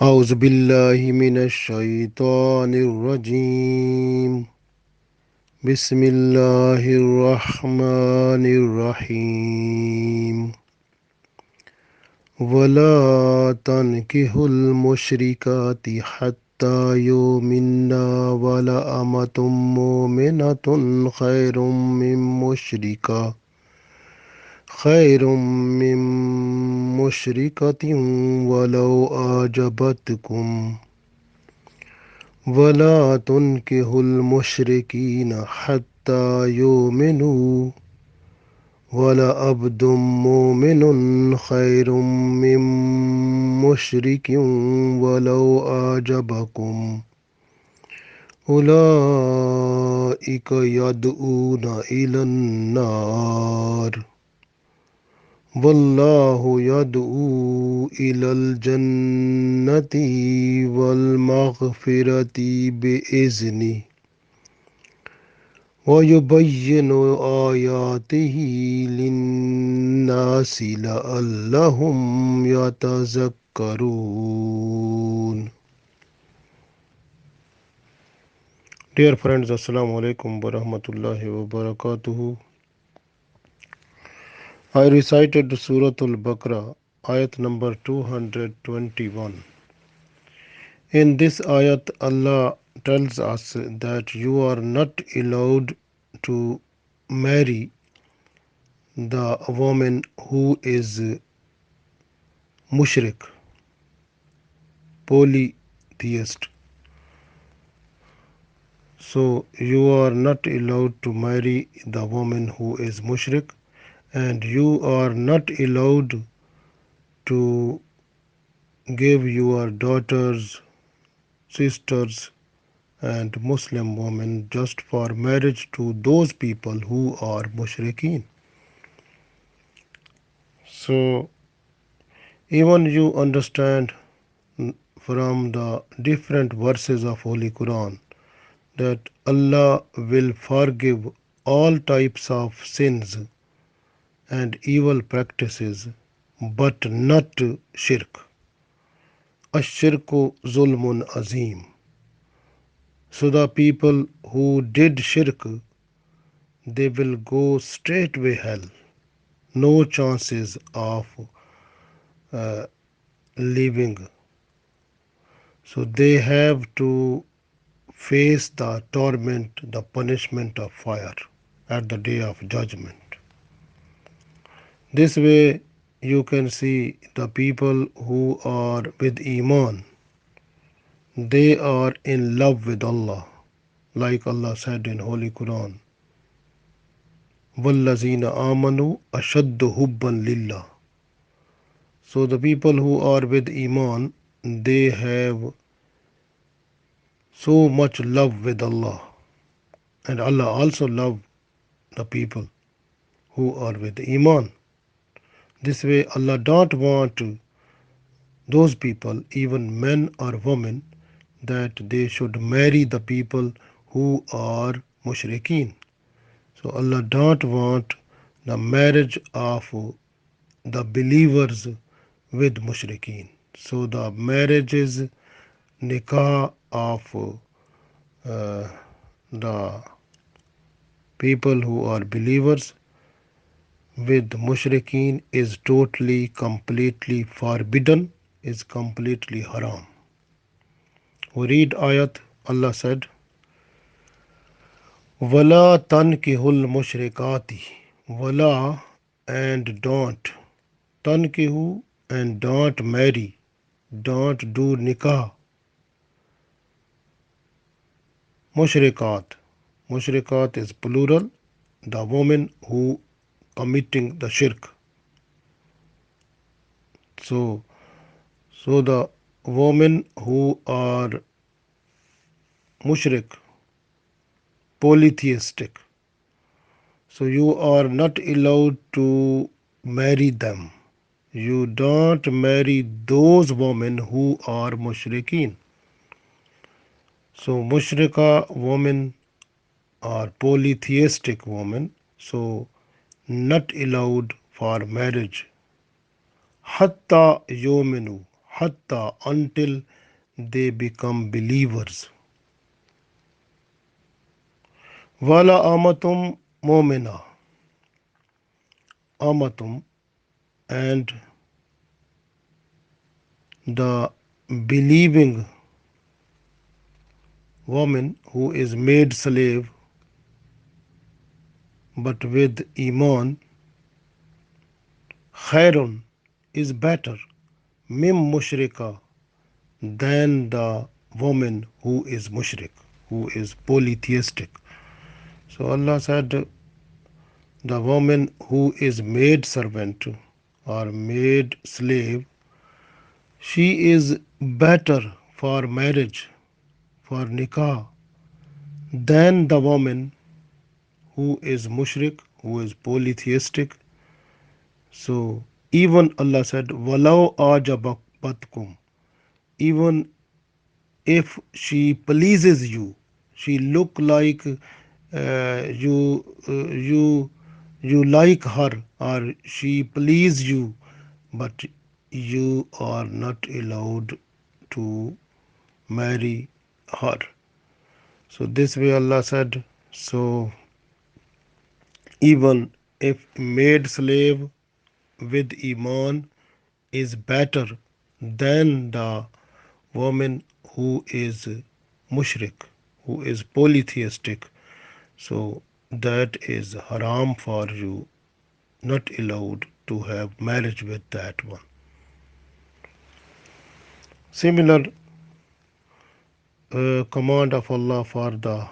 أعوذ بالله من الشيطان الرجيم. بسم الله الرحمن الرحيم. ولا تنكحوا المشركات حتى يؤمنا ولأمة مؤمنة خير من مشركة خير من مشركة ولو أعجبتكم. ولا تنكحوا المشركين حتى يؤمنوا ولعبد مؤمن خير من مشرك ولو أعجبكم. أولئك يدعون إلى النار والله يدعو إلى الجنة والمغفرة بإذنه ويبين آياته للناس لعلهم يتذكرون. Dear friends, Assalamu alaikum wa rahmatullahi wa barakatuhu. I recited Surah Al-Baqarah, ayat number 221. In this ayat, Allah tells us that you are not allowed to marry the woman who is mushrik, polytheist. So you are not allowed to marry the woman who is mushrik, and you are not allowed to give your daughters, sisters, and Muslim women just for marriage to those people who are mushrikeen. So even you understand from the different verses of Holy Quran that Allah will forgive all types of sins and evil practices, but not shirk. Ashirku zulmun azim. So the people who did shirk, they will go straightway hell. No chances of uh, leaving. So they have to face the torment, the punishment of fire at the day of judgment. This way, you can see the people who are with Iman, they are in love with Allah, like Allah said in Holy Quran. وَالَّذِينَ آمَنُوا أَشَدُّ حُبًّا لِلَّهِ. So the people who are with Iman, they have so much love with Allah. And Allah also love the people who are with Iman. This way Allah don't want those people, even men or women, that they should marry the people who are mushrikeen. So Allah don't want the marriage of the believers with mushrikeen. So the marriage is nikah of the people who are believers with mushrikeen is totally, completely forbidden, is completely haram. We read ayat, Allah said, Wala tankihul mushrikati. Wala and don't. Tankihu and don't marry. Don't do nikah. Mushrikat. Mushrikat is plural. The woman who committing the shirk. So, so the women who are mushrik, polytheistic. So you are not allowed to marry them. You don't marry those women who are mushrikeen. So mushrika women are polytheistic women, so not allowed for marriage. Hatta yominu. hatta until they become believers. Wala amatum momina, amatum, and the believing woman who is made slave but with iman, khairun, is better, mim mushrika, than the woman who is mushrik, who is polytheistic. So Allah said, the woman who is made servant or made slave, she is better for marriage, for nikah, than the woman who is mushrik, who is polytheistic. So even Allah said, Walau ajabatkum, even if she pleases you, she look like you like her, or she please you, but you are not allowed to marry her. So this way Allah said, so even if made slave with iman is better than the woman who is mushrik, who is polytheistic, so that is haram for you, not allowed to have marriage with that one. Similar command of Allah for the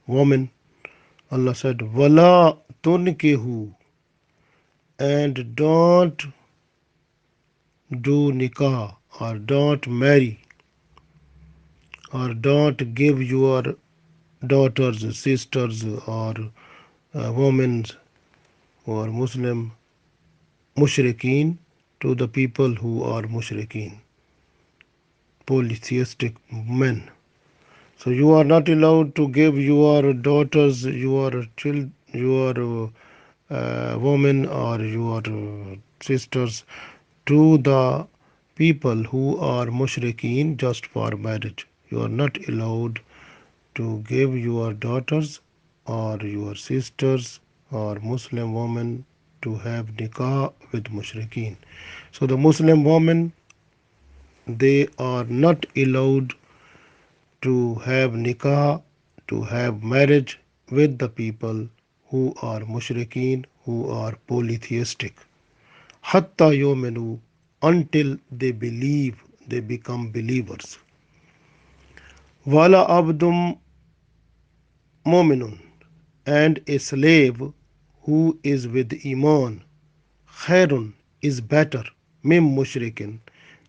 woman, Allah said, Wala tunkihu, and don't do nikah, or don't marry, or don't give your daughters, sisters, or women who are Muslim mushrikeen to the people who are mushrikeen, polytheistic men. So you are not allowed to give your daughters, your women, or your sisters to the people who are mushrikeen just for marriage. You are not allowed to give your daughters or your sisters or Muslim women to have nikah with mushrikeen. So the Muslim women, they are not allowed to have nikah, to have marriage with the people who are mushrikeen, who are polytheistic. Hatta yomenu, until they believe, they become believers. Wala abdum mu'minun, and a slave who is with iman, khairun, is better, mim mushrikin,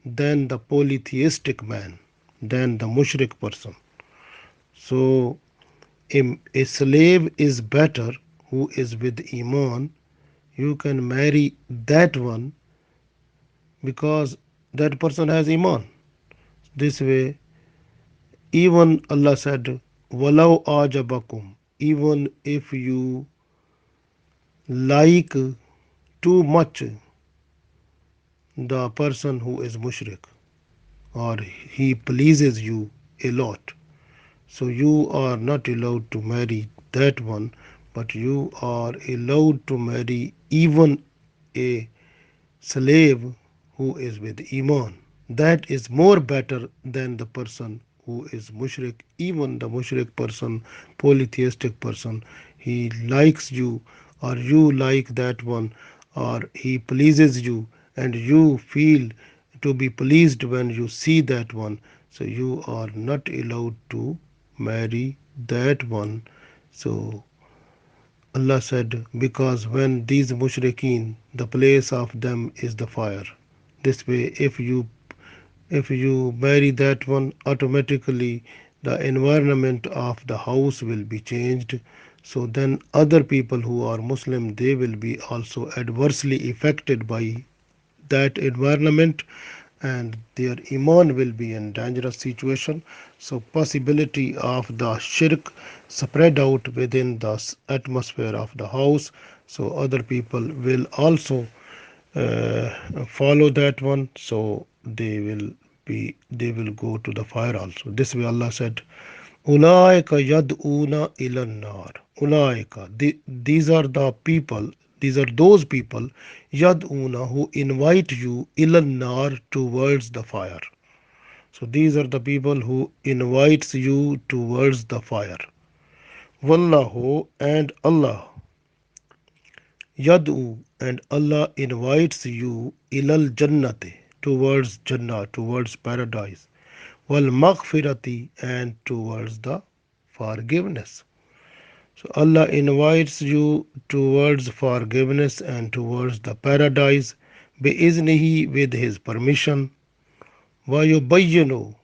than the polytheistic man, than the mushrik person. So a slave is better who is with iman. You can marry that one because that person has iman. This way, even Allah said, Walau ajabakum, even if you like too much the person who is mushrik, or he pleases you a lot, so you are not allowed to marry that one, but you are allowed to marry even a slave who is with iman. That is more better than the person who is mushrik. Even the mushrik person, polytheistic person, he likes you, or you like that one, or he pleases you, and you feel to be pleased when you see that one. So you are not allowed to marry that one. So Allah said, because when these mushrikeen, the place of them is the fire. This way, if you marry that one, automatically the environment of the house will be changed. So then other people who are Muslim, they will be also adversely affected by that environment, and their iman will be in dangerous situation. So possibility of the shirk spread out within the atmosphere of the house, so other people will also follow that one, so they will go to the fire also. This way Allah said, Ulaika yad'una ilan nar. Ulaika, these are the people, these are those people, yad'una, who invite you ilan nar, towards the fire. So these are the people who invites you towards the fire. Wallahu, and Allah, yad'u, and Allah invites you ilal jannati, towards Jannah, towards paradise. Wal maghfirati, and towards the forgiveness. So Allah invites you towards forgiveness and towards the paradise, bi'iznihi, with His permission. وَيُبَيِّنُ,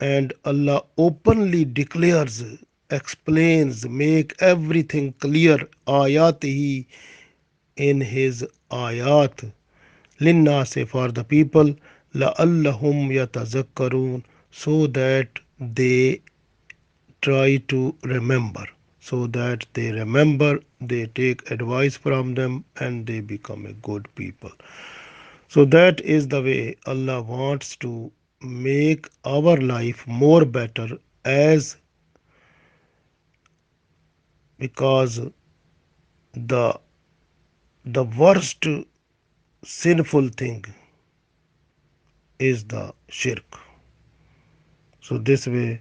and Allah openly declares, explains, make everything clear, ayatihi, in His ayat, linnase, for the people, la'allahum yatazakkarun, so that they try to remember, so that they remember, they take advice from them, and they become a good people. So that is the way Allah wants to make our life more better, as because the the worst sinful thing is the shirk. So this way,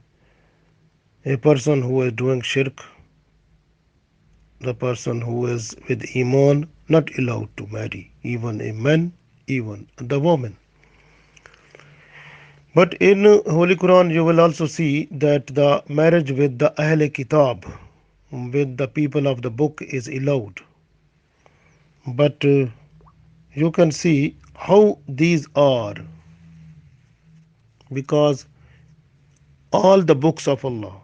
a person who is doing shirk, the person who is with iman, not allowed to marry even a man, even the woman. But in Holy Quran, you will also see that the marriage with the Ahl Kitab, with the people of the book, is allowed. But you can see how these are, because all the books of Allah,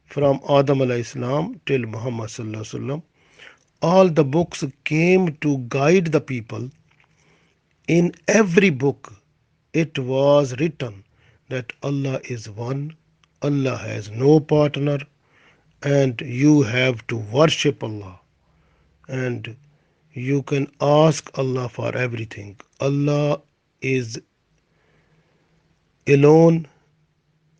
from Adam alayhi salam till Muhammad sallallahu alaihi wasallam, all the books came to guide the people. In every book, it was written that Allah is one, Allah has no partner, and you have to worship Allah, and you can ask Allah for everything. Allah is alone,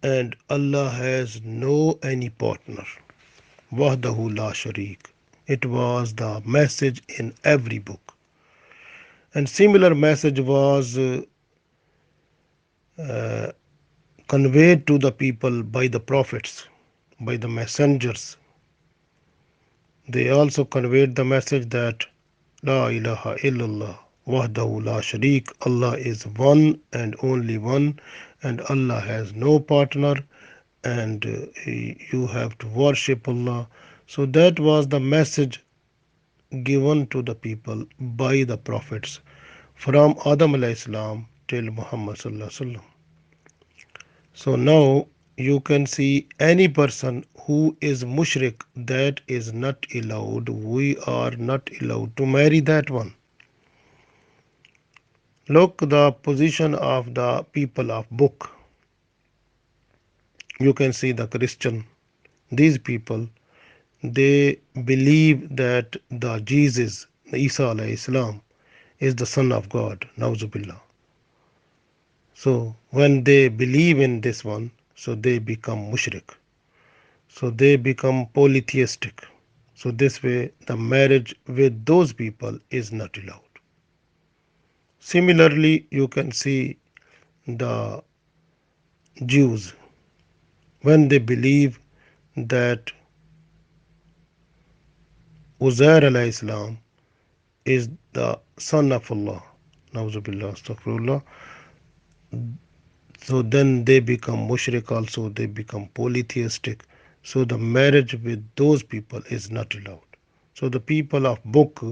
and Allah has no any partner. Wahdahu la sharik. It was the message in every book. And similar message was conveyed to the people by the prophets, by the messengers. They also conveyed the message that La ilaha illallah wahdahu la sharik. Allah is one and only one, and Allah has no partner, and you have to worship Allah. So that was the message given to the people by the prophets, from Adam alayhi salam till Muhammad sallallahu alaihi wasallam. So now you can see any person who is mushrik, that is not allowed. We are not allowed to marry that one. Look the position of the people of book. You can see the Christian. These people, they believe that the Jesus, Isa alayhi salam, is the son of God. Nauzubillah. So when they believe in this one, so they become mushrik. So they become polytheistic. So this way the marriage with those people is not allowed. Similarly, you can see the Jews, when they believe that Uzair alayhi salam is the son of Allah. Nauzubillah, astaghfirullah. So then they become mushrik also, they become polytheistic. So the marriage with those people is not allowed. So the people of book,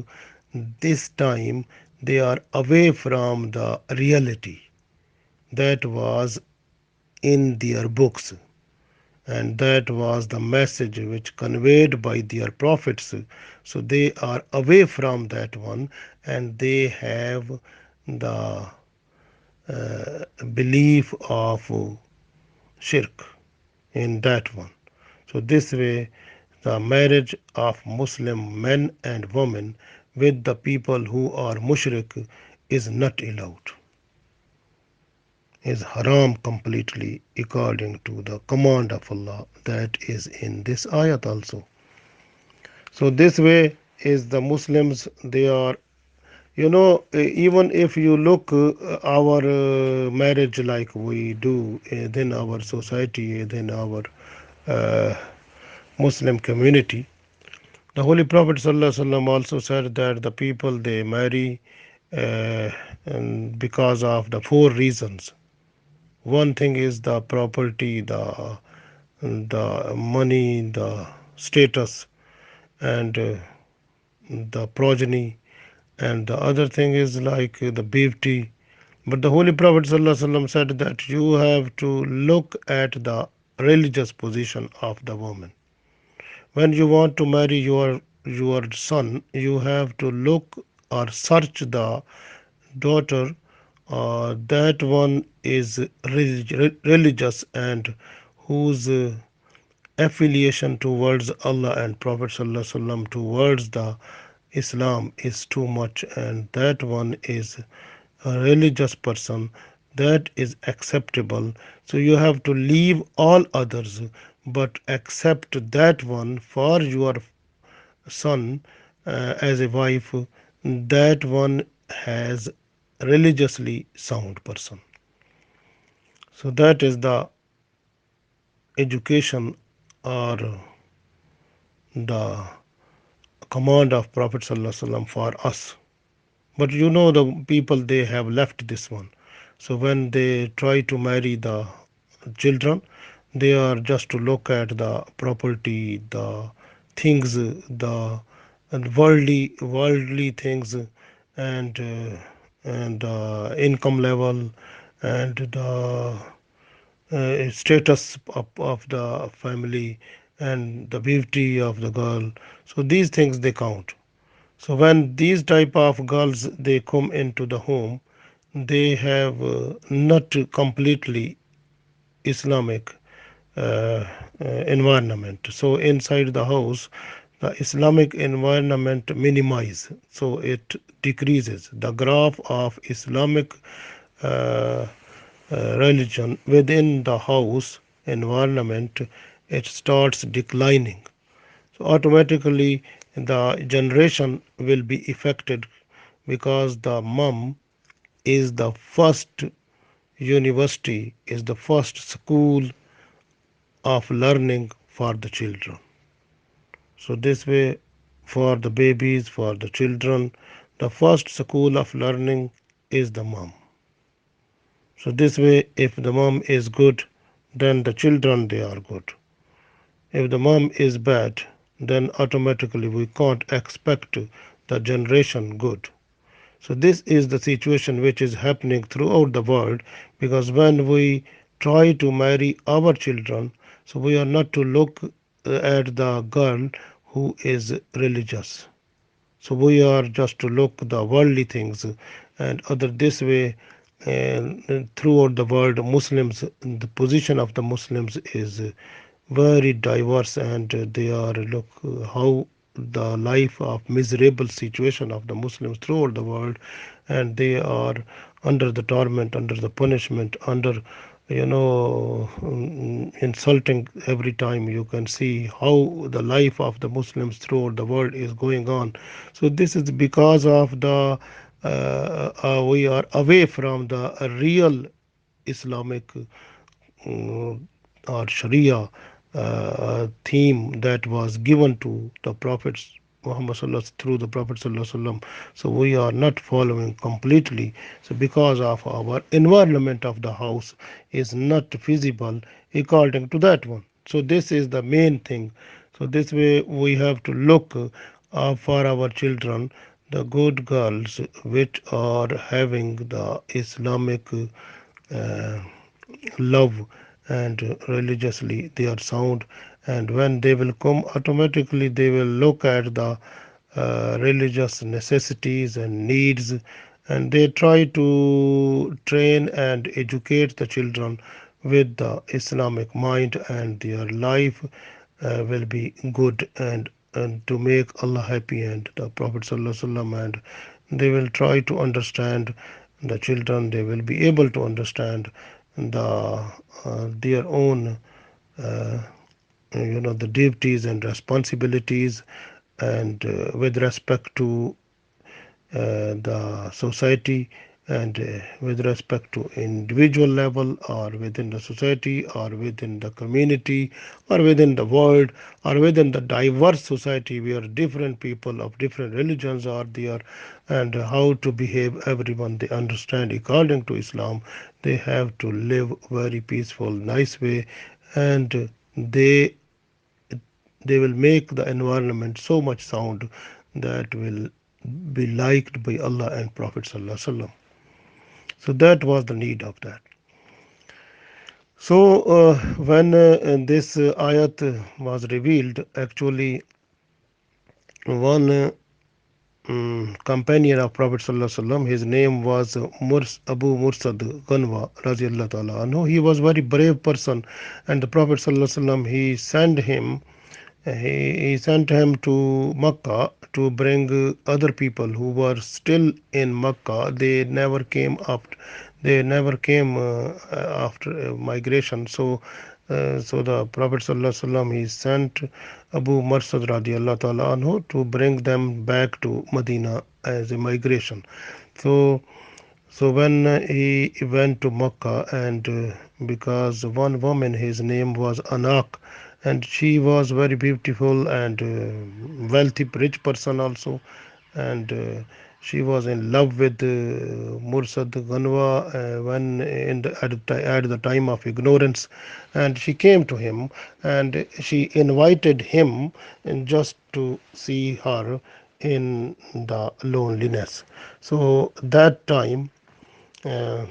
this time, they are away from the reality that was in their books, and that was the message which conveyed by their prophets. So they are away from that one, and they have the belief of shirk in that one. So this way the marriage of Muslim men and women with the people who are mushrik is not allowed, is haram completely according to the command of Allah that is in this ayat also. So this way is the Muslims, they are, even if you look our marriage like we do in our society, in our uh, Muslim community, the Holy Prophet ﷺ also said that the people they marry uh, and because of the four reasons. One thing is the property, the money, the status, and the progeny, and the other thing is like the beauty. But the Holy Prophet ﷺ said that you have to look at the religious position of the woman. When you want to marry your son, you have to look or search the daughter that one is religious and whose affiliation towards Allah and Prophet ﷺ towards the Islam is too much, and that one is a religious person that is acceptable. So you have to leave all others but accept that one for your son as a wife. That one has religiously sound person. So that is the education or the command of Prophet ﷺ for us. But the people they have left this one. So when they try to marry the children, they are just to look at the property, the things, the and worldly things, and the income level, and the status of the family, and the beauty of the girl. So these things they count. So when these type of girls they come into the home, they have not completely Islamic environment. So inside the house, the Islamic environment minimize, so it decreases. The graph of Islamic uh, religion within the house environment, it starts declining. So automatically the generation will be affected because the mom is the first university, is the first school of learning for the children. So this way, for the babies, for the children, the first school of learning is the mom. So this way, if the mom is good, then the children they are good. If the mom is bad, then automatically we can't expect the generation good. So this is the situation which is happening throughout the world, because when we try to marry our children, so we are not to look at the girl who is religious. So we are just to look the worldly things and other this way. And throughout the world, Muslims, the position of the Muslims is very diverse, and they are look how the life of miserable situation of the Muslims throughout the world, and they are under the torment, under the punishment, under insulting every time. You can see how the life of the Muslims throughout the world is going on. So this is because of the we are away from the real Islamic or Sharia theme that was given to the Prophet Muhammad through the Prophet Sallallahu. So we are not following completely. So because of our environment of the house is not feasible according to that one. So this is the main thing. So this way we have to look for our children the good girls which are having the Islamic uh, love, and religiously they are sound. And when they will come, automatically they will look at the religious necessities and needs, and they try to train and educate the children with the Islamic mind, and their life will be good and and to make Allah happy and the Prophet ﷺ, and they will try to understand the children. They will be able to understand their own uh, the duties and responsibilities, and with respect to the society, and with respect to individual level, or within the society, or within the community, or within the world, or within the diverse society where different people of different religions are there, and how to behave everyone they understand according to Islam. They have to live very peaceful nice way, and they will make the environment so much sound that will be liked by Allah and Prophet Sallallahu Alaihi Wasallam. So that was the need of that. So when this ayat was revealed, actually one companion of Prophet Sallallahu Alaihi Wasallam, his name was Abu Mursad Ghanwa Raziallahu Ta'ala anhu. He was very brave person, and the Prophet Sallallahu Alaihi Wasallam, he sent him to Makkah to bring other people who were still in Makkah. They never came up. They never came after migration. So the Prophet ﷺ, he sent Abu Marsad radiallahu ta'ala anhu to bring them back to Medina as a migration. So so when he went to Makkah, and because one woman, his name was Anak, and she was very beautiful and wealthy, rich person also, and she was in love with Mursad Ghanwa when at the time of ignorance, and she came to him and she invited him just to see her in the loneliness. So that time uh,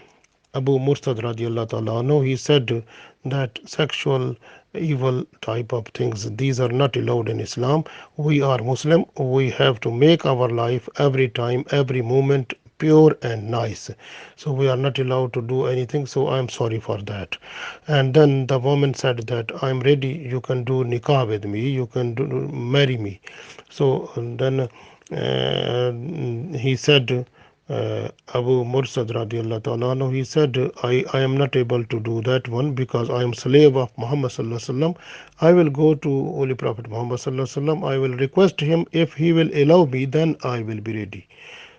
Abu Murtad radiallahu ta'ala anhu, he said that sexual evil type of things, these are not allowed in Islam. We are Muslim. We have to make our life every time, every moment pure and nice. So we are not allowed to do anything. So I am sorry for that. And then the woman said that I am ready. You can do nikah with me. You can marry me. So then he said, Abu Mursad radiallahu ta'ala anhu, he said, I am not able to do that one because I am slave of Muhammad sallallahu alaihi wasallam. I will go to Holy Prophet Muhammad sallallahu alaihi wasallam. I will request him. If he will allow me, then I will be ready.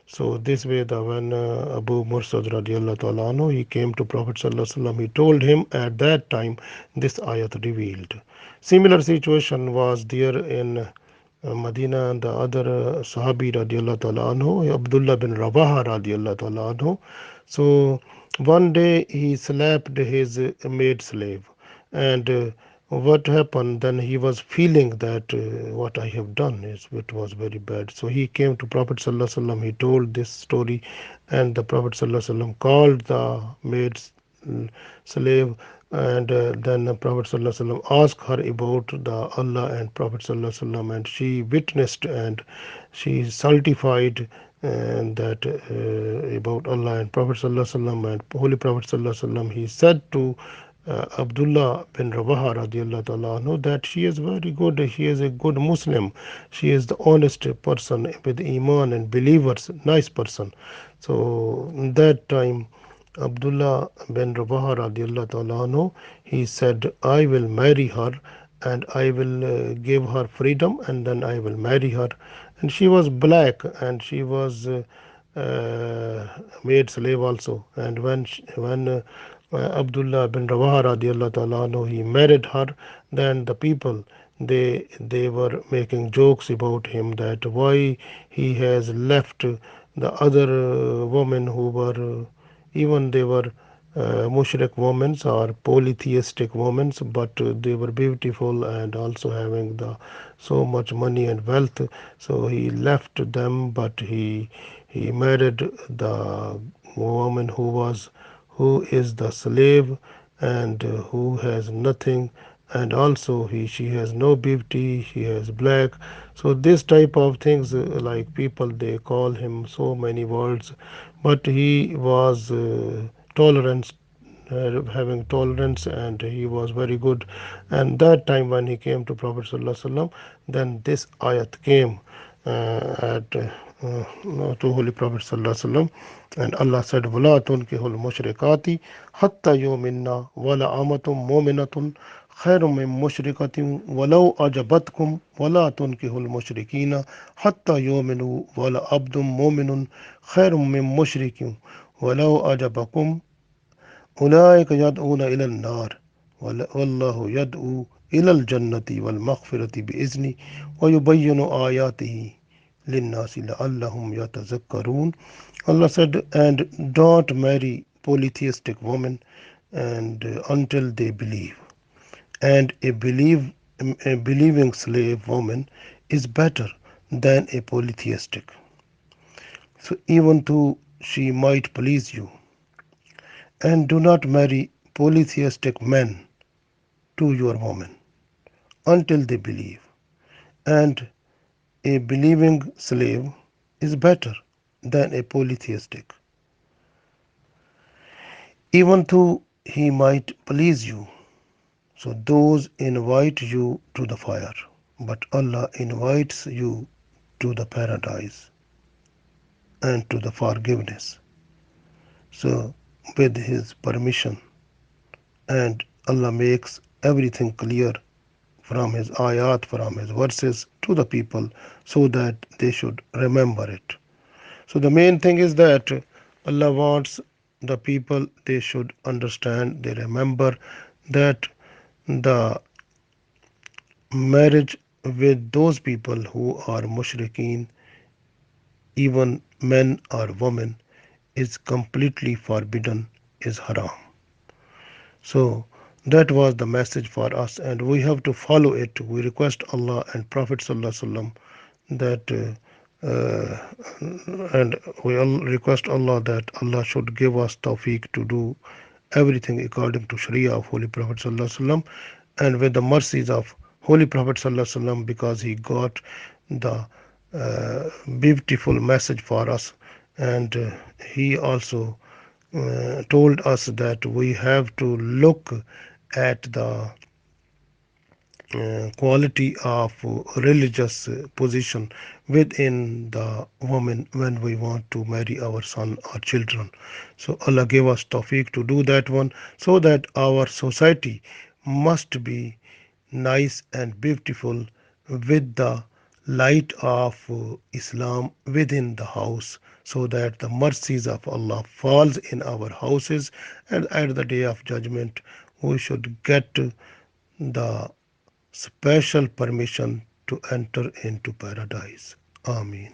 So this way, when Abu Mursad radiallahu ta'ala anhu, he came to Prophet sallallahu alaihi wasallam, he told him at that time this ayat revealed. Similar situation was there in Medina, and the other Sahabi radiallahu ta'ala anhu, Abdullah bin Rawaha radiallahu ta'ala anhu. So one day he slapped his maid slave, and what happened then, he was feeling that what I have done is it was very bad. So he came to Prophet sallallahu alaihi wasallam, he told this story, and the Prophet sallallahu alaihi wasallam called the maid slave, and then the Prophet ﷺ asked her about the Allah and Prophet ﷺ, and she witnessed and she certified that about Allah and Prophet ﷺ and Holy Prophet ﷺ. He said to Abdullah bin Rawaha radiallahu ta'ala anhu that she is very good, she is a good Muslim, she is the honest person with Iman and believers, nice person. So that time Abdullah bin Rawaha radiallahu ta'ala anhu, he said, I will marry her and I will give her freedom and then I will marry her. And she was black and she was uh, made slave also. And when Abdullah bin Rawaha radiallahu ta'ala anhu, he married her, then the people, they were making jokes about him that why he has left the other women who were even they were mushrik women or polytheistic women, but they were beautiful and also having the so much money and wealth. So he left them, but he married the woman who is the slave and who has nothing, and also she has no beauty, she has black. So this type of things, like people they call him so many words, but he was tolerant having tolerance, and he was very good. And that time when he came to Prophet sallallahu alaihi wasallam, then this ayat came at to Holy Prophet sallallahu alaihi wasallam, and Allah said, "Wala tunkihul mushrikati hatta yuminna wala amatum mu'minatun khairun min mushrikatin walau ajabatkum wala tunkihul mushrikina hatta yuminu wala abdum mu'minun khairun min mushrikin walau ajabakum أولئك يدعون إلى النار والله يدعو إلى الجنة والمغفرة بإذنه ويبين آياته للناس لعلهم يتذكرون. Allah said, and don't marry polytheistic women and until they believe. And a believing slave woman is better than a polytheistic. So even though she might please you, and do not marry polytheistic men to your woman until they believe. And a believing slave is better than a polytheistic, even though he might please you. So those invite you to the fire, but Allah invites you to the paradise and to the forgiveness. So with His permission, and Allah makes everything clear from His ayat, from His verses to the people so that they should remember it. So the main thing is that Allah wants the people, they should understand, they remember that the marriage with those people who are mushrikeen, even men or women, is completely forbidden, is haram. So that was the message for us, and we have to follow it. We request Allah and Prophet Sallallahu that and we all request Allah that Allah should give us tawfiq to do everything according to Sharia of Holy Prophet Sallallahu and with the mercies of Holy Prophet Sallallahu because he got the beautiful message for us, and he also told us that we have to look at the quality of religious position within the woman when we want to marry our son or children. So Allah gave us tawfiq to do that one, so that our society must be nice and beautiful with the light of Islam within the house, so that the mercies of Allah falls in our houses, and at the day of judgment we should get the special permission to enter into paradise. Amin.